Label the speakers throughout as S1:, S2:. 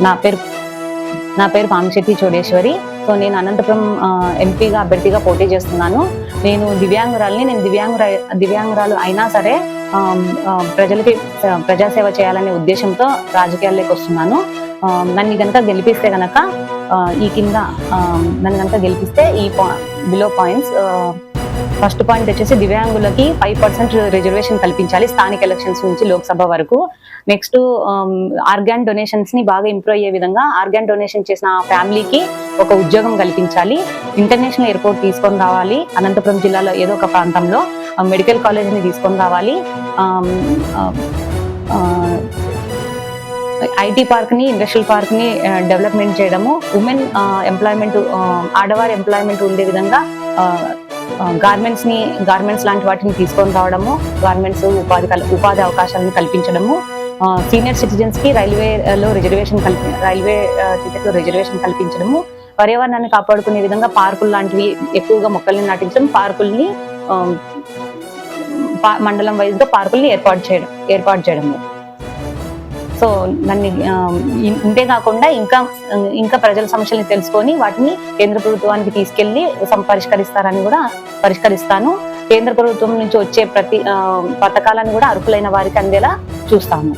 S1: నా పేరు నా పేరు పామిశెట్టి చోడేశ్వరి. సో నేను అనంతపురం ఎంపీగా అభ్యర్థిగా పోటీ చేస్తున్నాను. నేను దివ్యాంగురాలని. నేను దివ్యాంగురాలు అయినా సరే ప్రజలకి ప్రజాసేవ చేయాలనే ఉద్దేశంతో రాజకీయాల్లోకి వస్తున్నాను. నన్ను కనుక గెలిపిస్తే కనుక ఈ కింద నన్ను కనుక గెలిపిస్తే ఈ బిలో పాయింట్స్. ఫస్ట్ పాయింట్ వచ్చేసి దివ్యాంగులకి 5% రిజర్వేషన్ కల్పించాలి స్థానిక ఎలక్షన్స్ నుంచి లోక్సభ వరకు. నెక్స్ట్ ఆర్గాన్ డొనేషన్స్ ని బాగా ఇంప్రూవ్ అయ్యే విధంగా ఆర్గాన్ డొనేషన్ చేసిన ఫ్యామిలీకి ఒక ఉద్యోగం కల్పించాలి. ఇంటర్నేషనల్ ఎయిర్పోర్ట్ తీసుకొని రావాలి. అనంతపురం జిల్లాలో ఏదో ఒక ప్రాంతంలో మెడికల్ కాలేజ్ని తీసుకొని రావాలి. ఐటీ పార్క్ ని, ఇండస్ట్రియల్ పార్క్ ని డెవలప్మెంట్ చేయడము. ఉమెన్ ఎంప్లాయ్మెంట్, ఆడవారి ఎంప్లాయ్మెంట్ ఉండే విధంగా గార్మెంట్స్ లాంటి వాటిని తీసుకొని రావడము. గార్మెంట్స్ ఉపాధి అవకాశాలను కల్పించడము. సీనియర్ సిటిజన్స్ కి రైల్వే టికెట్ రిజర్వేషన్ కల్పించడము. పర్యావరణాన్ని కాపాడుకునే విధంగా పార్కులు లాంటివి ఎక్కువగా మొక్కల్ని నాటించడం. పార్కుల్ని మండలం వైజ్ గా పార్కుల్ని ఏర్పాటు చేయడము. సో నన్ను ఇంతే కాకుండా ఇంకా ప్రజల సమస్యల్ని తెలుసుకొని వాటిని కేంద్ర ప్రభుత్వానికి తీసుకెళ్లి పరిష్కరిస్తారని కూడా పరిష్కరిస్తాను. కేంద్ర ప్రభుత్వం నుంచి వచ్చే ప్రతి పథకాలను కూడా అర్హులైన వారికి అందేలా చూస్తాను.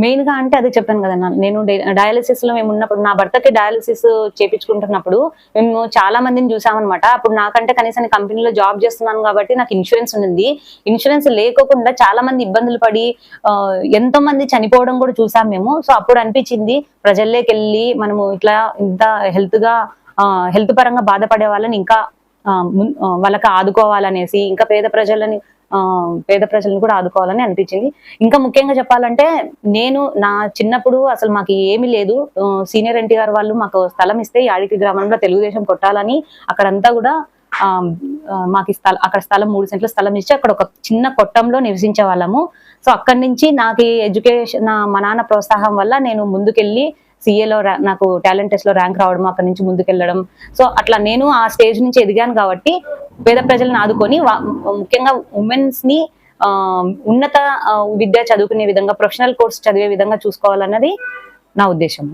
S1: మెయిన్ గా అంటే అదే చెప్పాను కదా, నేను డయాలిసిస్ లో మేము ఉన్నప్పుడు, నా భర్తకి డయాలిసిస్ చేపించుకుంటున్నప్పుడు మేము చాలా మందిని చూసామన్నమాట. అప్పుడు నాకంటే కనీసం కంపెనీలో జాబ్ చేస్తున్నాను కాబట్టి నాకు ఇన్సూరెన్స్ ఉంది. ఇన్సూరెన్స్ లేకోకుండా చాలా మంది ఇబ్బందులు పడి ఎంతో మంది చనిపోవడం కూడా చూసాం మేము. సో అప్పుడు అనిపించింది ప్రజల్లోకి వెళ్ళి మనము ఇంత హెల్త్ పరంగా బాధపడే వాళ్ళని ఇంకా వాళ్ళకి ఆదుకోవాలనేసి, ఇంకా పేద ప్రజలను కూడా ఆదుకోవాలని అనిపించింది. ఇంకా ముఖ్యంగా చెప్పాలంటే నేను నా చిన్నప్పుడు అసలు మాకు ఏమీ లేదు. సీనియర్ ఎన్టీఆర్ వాళ్ళు మాకు స్థలం ఇస్తే యాడికి గ్రామంలో తెలుగుదేశం కొట్టాలని అక్కడంతా కూడా మాకు అక్కడ స్థలం 3 సెంట్ల స్థలం ఇచ్చి అక్కడ ఒక చిన్న కొట్టంలో నివసించే వాళ్ళము. సో అక్కడి నుంచి నాకు ఎడ్యుకేషన్ మా నాన్న ప్రోత్సాహం వల్ల నేను ముందుకెళ్ళి సిఏలో నాకు టాలెంట్ టెస్ట్ లో ర్యాంక్ రావడం, అక్కడి నుంచి ముందుకెళ్ళడం. సో అట్లా నేను ఆ స్టేజ్ నుంచి ఎదిగాను కాబట్టి పేద ప్రజలను ఆదుకొని ముఖ్యంగా ఉమెన్స్ ని ఉన్నత విద్య చదువుకునే విధంగా, ప్రొఫెషనల్ కోర్స్ చదివే విధంగా చూసుకోవాలన్నది నా ఉద్దేశం.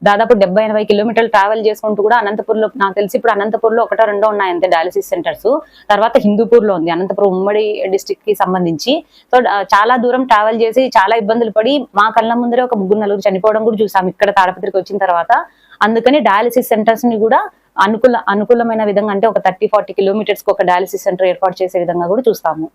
S1: దాదాపు 70-80 కిలోమీటర్లు ట్రావెల్ చేసుకుంటూ కూడా అనంతపూర్లో, నాకు తెలిసి ఇప్పుడు అనంతపూర్లో 1-2 ఉన్నాయి అంతే డయాలసిస్ సెంటర్స్. తర్వాత హిందూపూర్లో ఉంది, అనంతపురం ఉమ్మడి డిస్ట్రిక్ట్ కి సంబంధించి. సో చాలా దూరం ట్రావెల్ చేసి చాలా ఇబ్బందులు పడి మా కళ్ళ ముందరే ఒక 3-4 చనిపోవడం కూడా చూసాం ఇక్కడ తాడపత్రికి వచ్చిన తర్వాత. అందుకని డయాలసిస్ సెంటర్స్ ని కూడా అనుకూలమైన విధంగా, అంటే ఒక 30-40 కిలోమీటర్స్ కి ఒక డయాలసిస్ సెంటర్ ఏర్పాటు చేసే విధంగా కూడా చూస్తాము.